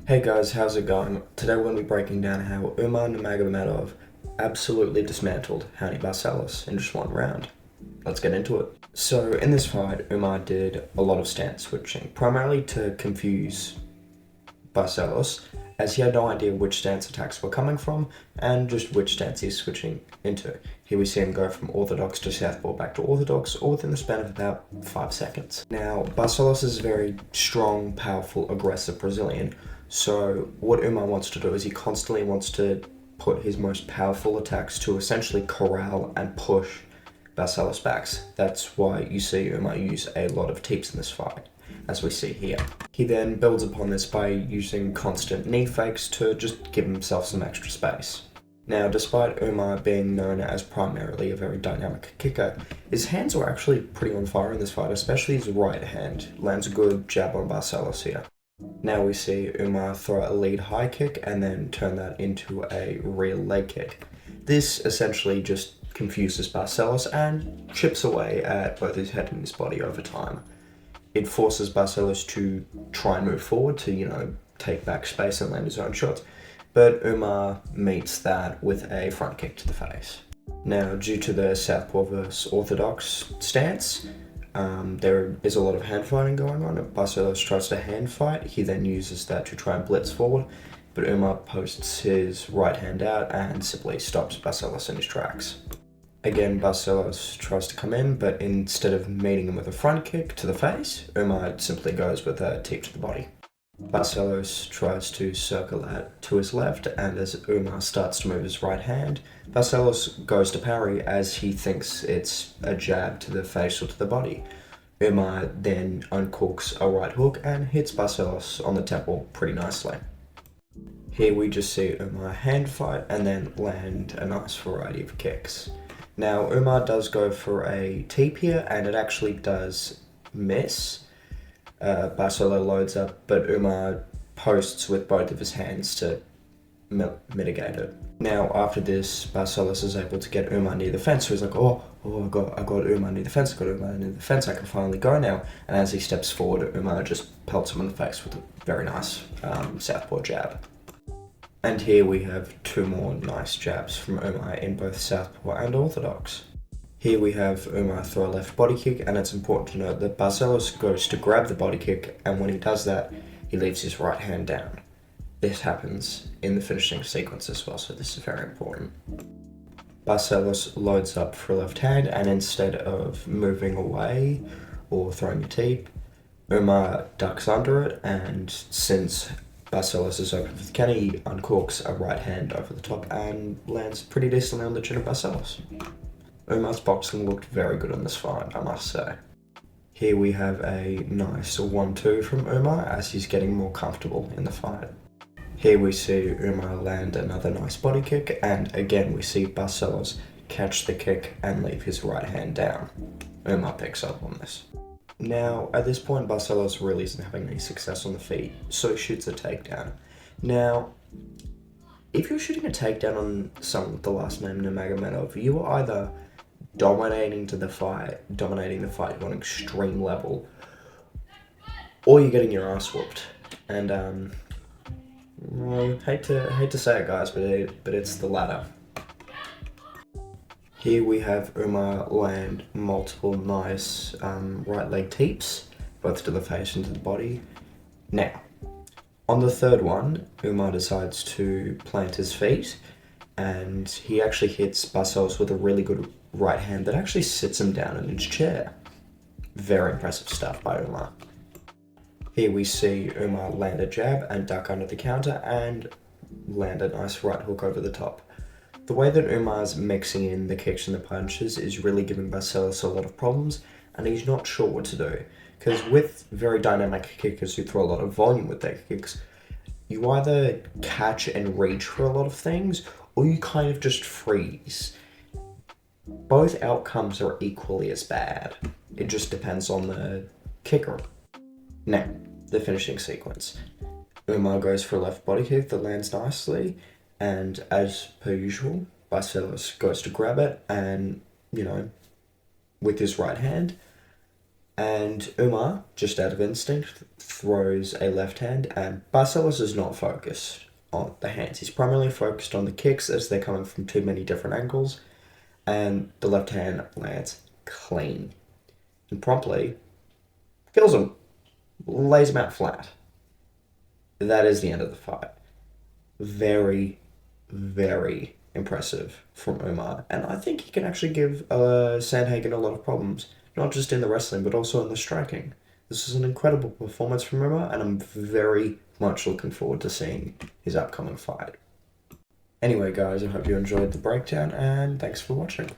Hey guys, how's it going? Today we're going to be breaking down how Umar Nurmagomedov absolutely dismantled Raoni Barcelos in just one round. Let's get into it. So in this fight, Umar did a lot of stance switching, primarily to confuse Barcelos, as he had no idea which stance attacks were coming from and just which stance he's switching into. Here we see him go from orthodox to southpaw back to orthodox, all within the span of about 5 seconds. Now, Barcelos is a very strong, powerful, aggressive Brazilian, so what Umar wants to do is he constantly wants to put his most powerful attacks to essentially corral and push Barcelos backs. That's why you see Umar use a lot of teeps in this fight, as we see here. He then builds upon this by using constant knee fakes to just give himself some extra space. Now, despite Umar being known as primarily a very dynamic kicker, his hands were actually pretty on fire in this fight, especially his right hand. Lands a good jab on Barcelos here. Now we see Umar throw a lead high kick and then turn that into a rear leg kick. This essentially just confuses Barcelos and chips away at both his head and his body over time. It forces Barcelos to try and move forward to, take back space and land his own shots, but Umar meets that with a front kick to the face. Now, due to the southpaw versus orthodox stance, there is a lot of hand fighting going on. Barcelos tries to hand fight. He then uses that to try and blitz forward, but Umar posts his right hand out and simply stops Barcelos in his tracks. Again, Barcelos tries to come in, but instead of meeting him with a front kick to the face, Umar simply goes with a teep to the body. Barcelos tries to circle that to his left, and as Umar starts to move his right hand, Barcelos goes to parry as he thinks it's a jab to the face or to the body. Umar then uncorks a right hook and hits Barcelos on the temple pretty nicely. Here we just see Umar hand fight and then land a nice variety of kicks. Now, Umar does go for a teep here, and it actually does miss. Barcelo loads up, but Umar posts with both of his hands to mitigate it. Now, after this, Barcelos is able to get Umar near the fence, so he's like, I got Umar near the fence, I can finally go now. And as he steps forward, Umar just pelts him in the face with a very nice southpaw jab. And here we have two more nice jabs from Umar in both southpaw and orthodox. Here we have Umar throw a left body kick, and it's important to note that Barcelos goes to grab the body kick, and when he does that, he leaves his right hand down. This happens in the finishing sequence as well, so this is very important. Barcelos loads up for a left hand, and instead of moving away or throwing a teep, Umar ducks under it, and since Barcelos is open for the counter, he uncorks a right hand over the top and lands pretty decently on the chin of Barcelos. Umar's boxing looked very good in this fight, I must say. Here we have a nice 1-2 from Umar as he's getting more comfortable in the fight. Here we see Umar land another nice body kick, and again we see Barcelos catch the kick and leave his right hand down. Umar picks up on this. Now, at this point, Barcelos really isn't having any success on the feet, so he shoots a takedown. Now, if you're shooting a takedown on someone with the last name Nurmagomedov, you are either dominating the fight to an extreme level, or you're getting your ass whooped. And I hate to say it, guys, but it's the latter. Here we have Umar land multiple nice right leg teeps, both to the face and to the body. Now, on the third one, Umar decides to plant his feet, and he actually hits Barcelos with a really good right hand that actually sits him down in his chair. Very impressive stuff by Umar. Here we see Umar land a jab and duck under the counter and land a nice right hook over the top. The way that Umar's mixing in the kicks and the punches is really giving Barcelos a lot of problems, and he's not sure what to do. Because with very dynamic kickers who throw a lot of volume with their kicks, you either catch and reach for a lot of things, or you kind of just freeze. Both outcomes are equally as bad. It just depends on the kicker. Now, the finishing sequence. Umar goes for a left body kick that lands nicely, and as per usual, Barcelos goes to grab it and, with his right hand, And Umar, just out of instinct, throws a left hand, and Barcelos is not focused on the hands. He's primarily focused on the kicks as they're coming from too many different angles, and the left hand lands clean and promptly kills him, lays him out flat. That is the end of the fight. Very, very impressive from Umar, and I think he can actually give Sandhagen a lot of problems, not just in the wrestling but also in the striking. This is an incredible performance from Umar, and I'm very much looking forward to seeing his upcoming fight. Anyway, guys, I hope you enjoyed the breakdown, and thanks for watching.